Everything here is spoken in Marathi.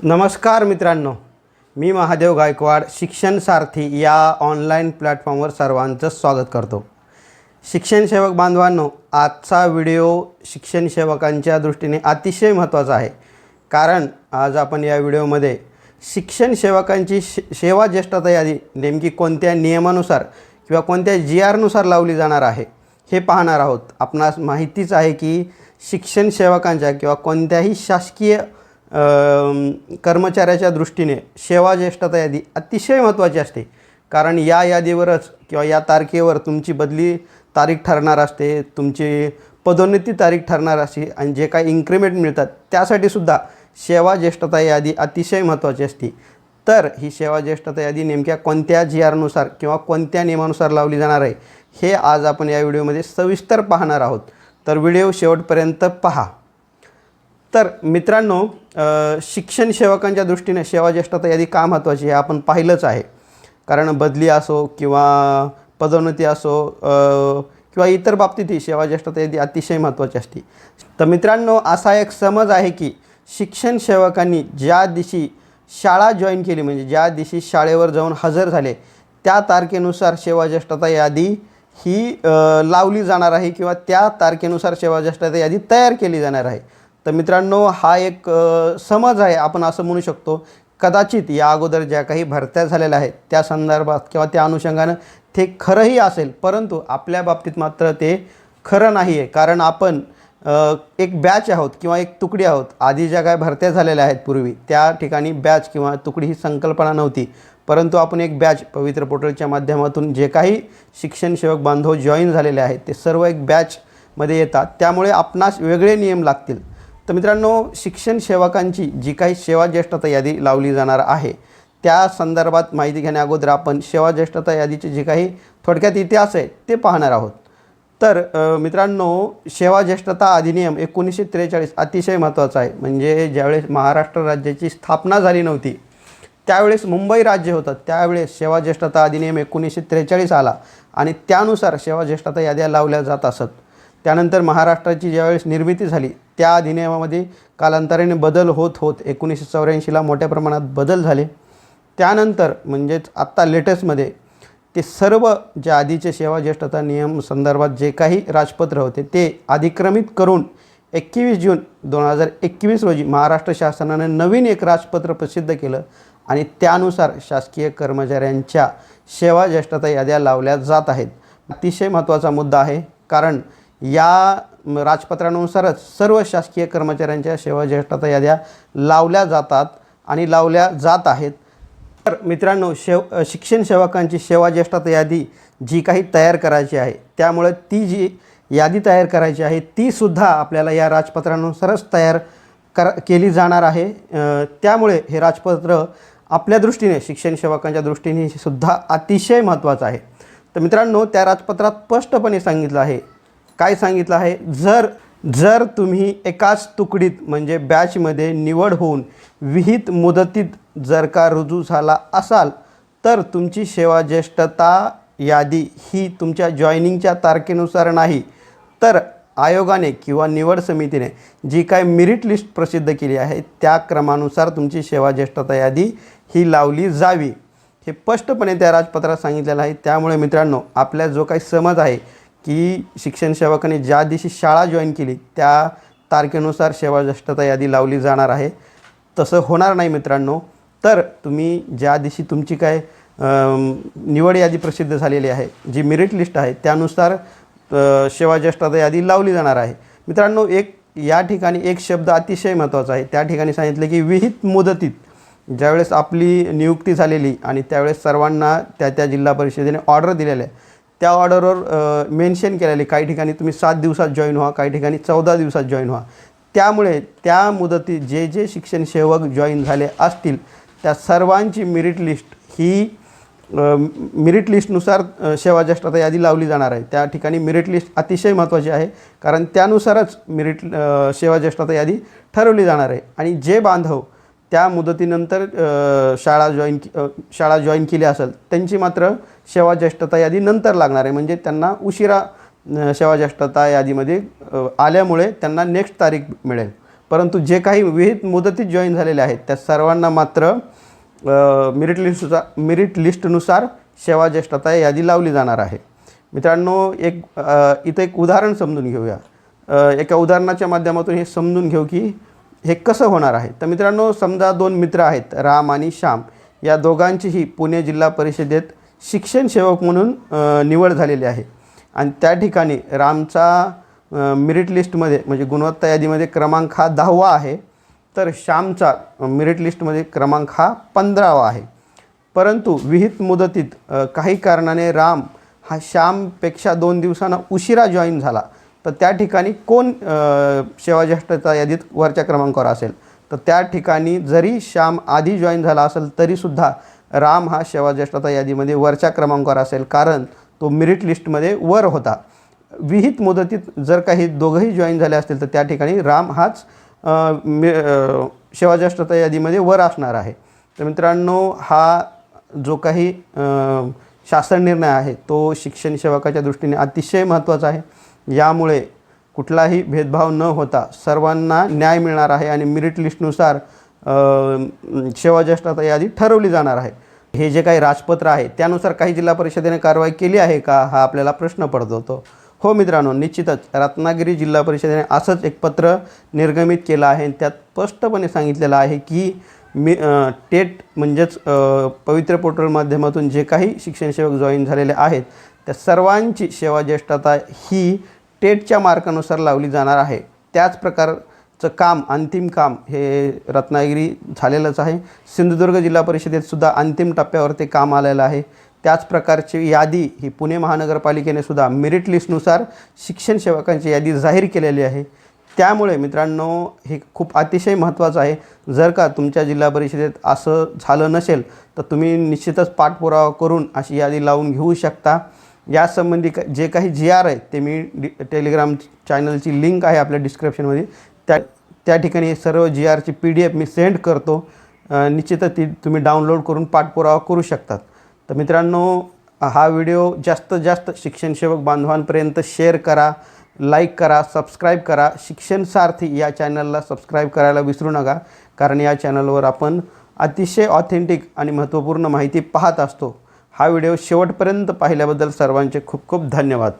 नमस्कार मित्रांनो, मी महादेव गायकवाड शिक्षण सारथी या ऑनलाईन प्लॅटफॉर्मवर सर्वांचं स्वागत करतो। शिक्षण सेवक बांधवांनो, आजचा व्हिडिओ शिक्षण सेवकांच्या दृष्टीने अतिशय महत्त्वाचा आहे, कारण आज आपण या व्हिडिओमध्ये शिक्षण सेवकांची सेवा ज्येष्ठता यादी नेमकी कोणत्या नियमानुसार किंवा कोणत्या GR नुसार लावली जाणार आहे हे पाहणार आहोत। आपणास माहितीच आहे की शिक्षण सेवकांच्या किंवा कोणत्याही शासकीय कर्मचाऱ्याच्या दृष्टीने सेवा ज्येष्ठता यादी अतिशय महत्त्वाची असते, कारण या यादीवरच किंवा या तारखेवर तुमची बदली तारीख ठरणार असते, तुमची पदोन्नती तारीख ठरणार असते आणि जे काही इन्क्रिमेंट मिळतात त्यासाठी सुद्धा सेवा ज्येष्ठता यादी अतिशय महत्त्वाची असते। तर ही सेवा ज्येष्ठता यादी नेमक्या कोणत्या GR नुसार किंवा कोणत्या नियमानुसार लावली जाणार आहे हे आज आपण या व्हिडिओमध्ये सविस्तर पाहणार आहोत। तर व्हिडिओ शेवटपर्यंत पहा। तर मित्रांनो, शिक्षण सेवकांच्या दृष्टीने सेवा ज्येष्ठता यादी का महत्त्वाची हे आपण पाहिलंच आहे, कारण बदली असो किंवा पदोन्नती असो किंवा इतर बाबतीतही सेवा ज्येष्ठता यादी अतिशय महत्त्वाची असते। तर मित्रांनो, असा एक समज आहे की शिक्षण सेवकांनी ज्या दिवशी शाळा जॉईन केली, म्हणजे ज्या दिवशी शाळेवर जाऊन हजर झाले त्या तारखेनुसार सेवा ज्येष्ठता यादी ही लावली जाणार आहे किंवा त्या तारखेनुसार सेवा ज्येष्ठता यादी तयार केली जाणार आहे। तर मित्रांनो, हा एक समज आहे, आपण असं म्हणू शकतो। कदाचित या अगोदर ज्या काही भरत्या झालेल्या आहेत त्या संदर्भात किंवा त्या अनुषंगानं ते खरंही असेल, परंतु आपल्या बाबतीत मात्र ते खरं नाही आहे, कारण आपण एक बॅच आहोत किंवा एक तुकडी आहोत। आधी ज्या काही भरत्या झालेल्या आहेत पूर्वी त्या ठिकाणी बॅच किंवा तुकडी ही संकल्पना नव्हती, परंतु आपण एक बॅच पवित्र पोर्टलच्या माध्यमातून जे काही शिक्षण सेवक बांधव जॉईन झालेले आहेत ते सर्व एक बॅचमध्ये येतात, त्यामुळे आपणास वेगळे नियम लागतील। तर मित्रांनो, शिक्षण सेवकांची जी काही सेवा ज्येष्ठता यादी लावली जाणार आहे त्या संदर्भात माहिती घेण्या अगोदर आपण सेवा ज्येष्ठता यादीचे जे काही थोडक्यात इतिहास आहे ते पाहणार आहोत। तर मित्रांनो, सेवा ज्येष्ठता अधिनियम 1943 अतिशय महत्त्वाचा आहे। म्हणजे ज्यावेळेस महाराष्ट्र राज्याची स्थापना झाली नव्हती त्यावेळेस मुंबई राज्य होतं, त्यावेळेस सेवा ज्येष्ठता अधिनियम 1943 आला आणि त्यानुसार सेवा ज्येष्ठता याद्या लावल्या जात असत। त्यानंतर महाराष्ट्राची ज्यावेळेस निर्मिती झाली त्या अधिनियमामध्ये कालांतराने बदल होत 1984ला मोठ्या प्रमाणात बदल झाले। त्यानंतर म्हणजेच आत्ता लेटेस्टमध्ये ते सर्व जे आधीचे सेवा ज्येष्ठता नियम संदर्भात जे काही राजपत्र होते ते अधिक्रमित करून 21 जून 2021 रोजी महाराष्ट्र शासनाने नवीन एक राजपत्र प्रसिद्ध केलं आणि त्यानुसार शासकीय कर्मचाऱ्यांच्या सेवा ज्येष्ठता याद्या लावल्या जात आहेत। अतिशय महत्त्वाचा मुद्दा आहे, कारण या राजपत्रानुसारच सर्व शासकीय कर्मचाऱ्यांच्या सेवा ज्येष्ठता याद्या लावल्या जातात आणि लावल्या जात आहेत। तर मित्रांनो, शिक्षण सेवकांची सेवा ज्येष्ठता यादी जी काही तयार करायची आहे, त्यामुळे ती जी यादी तयार करायची आहे ती सुद्धा आपल्याला या राजपत्रानुसारच तयार केली जाणार आहे। त्यामुळे हे राजपत्र आपल्या दृष्टीने शिक्षण सेवकांच्या दृष्टीने सुद्धा अतिशय महत्त्वाचं आहे। तर मित्रांनो, त्या राजपत्रात स्पष्टपणे सांगितलं आहे, काय सांगितलं आहे, जर तुम्ही एकाच तुकडीत म्हणजे बॅचमध्ये निवड होऊन विहित मुदतीत जर का रुजू झाला असाल तर तुमची सेवा ज्येष्ठता यादी ही तुमच्या जॉईनिंगच्या तारखेनुसार नाही, तर आयोगाने किंवा निवड समितीने जी काय मेरिट लिस्ट प्रसिद्ध केली आहे त्या क्रमानुसार तुमची सेवा ज्येष्ठता यादी ही लावली जावी, हे स्पष्टपणे त्या राजपत्रात सांगितलेलं आहे। त्यामुळे मित्रांनो, आपल्या जो काही समज आहे की शिक्षण सेवकांनी ज्या दिवशी शाळा जॉईन केली त्या तारखेनुसार सेवा ज्येष्ठता यादी लावली जाणार आहे, तसं होणार नाही मित्रांनो। तर तुम्ही ज्या दिवशी तुमची काय निवड यादी प्रसिद्ध झालेली आहे, जी मेरिट लिस्ट आहे, त्यानुसार सेवा ज्येष्ठता यादी लावली जाणार आहे। मित्रांनो, या ठिकाणी एक शब्द अतिशय महत्त्वाचा आहे। त्या ठिकाणी सांगितलं की विहित मुदतीत, ज्यावेळेस आपली नियुक्ती झालेली आणि त्यावेळेस सर्वांना त्या जिल्हा परिषदेने ऑर्डर दिलेल्या आहे त्या ऑर्डरवर मेन्शन केलेले, काही ठिकाणी तुम्ही 7 दिवसात जॉईन व्हा, काही ठिकाणी 14 दिवसात जॉईन व्हा। त्यामुळे त्या मुदतीत जे शिक्षण सेवक जॉईन झाले असतील त्या सर्वांची मेरिट लिस्ट ही मेरिट लिस्टनुसार सेवा ज्येष्ठता यादी लावली जाणार आहे। त्या ठिकाणी मेरिट लिस्ट अतिशय महत्त्वाची आहे, कारण त्यानुसारच सेवा ज्येष्ठता यादी ठरवली जाणार आहे। आणि जे बांधव त्या मुदतीनंतर शाळा जॉईन केली असेल त्यांची मात्र सेवा ज्येष्ठता यादी नंतर लागणार आहे, म्हणजे त्यांना उशिरा सेवा ज्येष्ठता यादीमध्ये आल्यामुळे त्यांना नेक्स्ट तारीख मिळेल। परंतु जे काही विहित मुदतीत जॉईन झालेले आहेत त्या सर्वांना मात्र मेरिट लिस्टनुसार सेवा ज्येष्ठता यादी लावली जाणार आहे। मित्रांनो, इथं एक उदाहरण समजून घेऊया। एका उदाहरणाच्या माध्यमातून हे समजून घेऊ की हे कसं होणार आहे। तर मित्रांनो, समजा 2 मित्र आहेत, राम आणि श्याम, या दोघांचीही पुणे जिल्हा परिषदेत शिक्षण सेवक म्हणून निवड झालेली आहे आणि त्या ठिकाणी रामचा मेरिट लिस्टमध्ये म्हणजे गुणवत्ता यादीमध्ये क्रमांक हा 10वा आहे, तर श्यामचा मेरिट लिस्टमध्ये क्रमांक हा 15वा आहे। परंतु विहित मुदतीत काही कारणाने राम हा श्यामपेक्षा 2 दिवसांना उशिरा जॉईन झाला, तर त्या ठिकाणी कोण सेवा ज्येष्ठता यादीत वरच्या क्रमांकावर असेल? तर त्या ठिकाणी जरी श्याम आधी जॉईन झाला असेल तरीसुद्धा राम हा सेवा ज्येष्ठता यादीमध्ये वरच्या क्रमांकावर असेल, कारण तो मेरिट लिस्टमध्ये वर होता। विहित मुदतीत जर काही दोघंही जॉईन झाले असतील तर त्या ठिकाणी राम हाच सेवा ज्येष्ठता यादीमध्ये वर असणार आहे। तर मित्रांनो, हा जो काही शासन निर्णय आहे तो शिक्षण सेवकाच्या दृष्टीने अतिशय महत्त्वाचा आहे। यामुळे कुठलाही भेदभाव न होता सर्वांना न्याय मिळणार आहे आणि मेरिट लिस्टनुसार सेवा ज्येष्ठता यादी ठरवली जाणार आहे। हे जे काही राजपत्र आहे त्यानुसार काही जिल्हा परिषदेने कारवाई केली आहे का, हा आपल्याला प्रश्न पडतो। हो मित्रांनो, निश्चितच रत्नागिरी जिल्हा परिषदेने असंच एक पत्र निर्गमित केलं आहे आणि त्यात स्पष्टपणे सांगितलेलं आहे की टेट म्हणजेच पवित्र पोर्टल माध्यमातून जे काही शिक्षण सेवक जॉईन झालेले आहेत त्या सर्वांची सेवा ज्येष्ठता ही टेटच्या मार्कानुसार लावली जाणार आहे। त्याच प्रकारचं काम, अंतिम काम हे रत्नागिरी झालेलंच आहे। सिंधुदुर्ग जिल्हा परिषदेत सुद्धा अंतिम टप्प्यावर ते काम आलेलं आहे। त्याच प्रकारची यादी ही पुणे महानगरपालिकेने सुद्धा मेरिट लिस्टनुसार शिक्षण सेवकांची यादी जाहीर केलेली आहे। त्यामुळे मित्रांनो, हे खूप अतिशय महत्त्वाचं आहे। जर का तुमच्या जिल्हा परिषदेत असं झालं नसेल तर तुम्ही निश्चितच पाठपुरावा करून अशी यादी लावून घेऊ शकता। यासंबंधी जे काही GR आहे ते मी टेलिग्राम चॅनलची लिंक आहे आपल्या डिस्क्रिप्शनमध्ये, त्या ठिकाणी सर्व GRची PDF मी सेंड करतो। निश्चितच ती तुम्ही डाउनलोड करून पाठपुरावा करू शकतात। तर मित्रांनो, हा व्हिडिओ जास्तीत जास्त शिक्षण सेवक बांधवांपर्यंत शेअर करा, लाईक करा, सबस्क्राईब करा। शिक्षण सारथी या चॅनलला सबस्क्राईब करायला विसरू नका, कारण या चॅनलवर आपण अतिशय ऑथेंटिक आणि महत्त्वपूर्ण माहिती पाहत असतो। हा व्हिडिओ शेवटपर्यंत पाहिल्याबद्दल सर्वांचे खूप खूप धन्यवाद।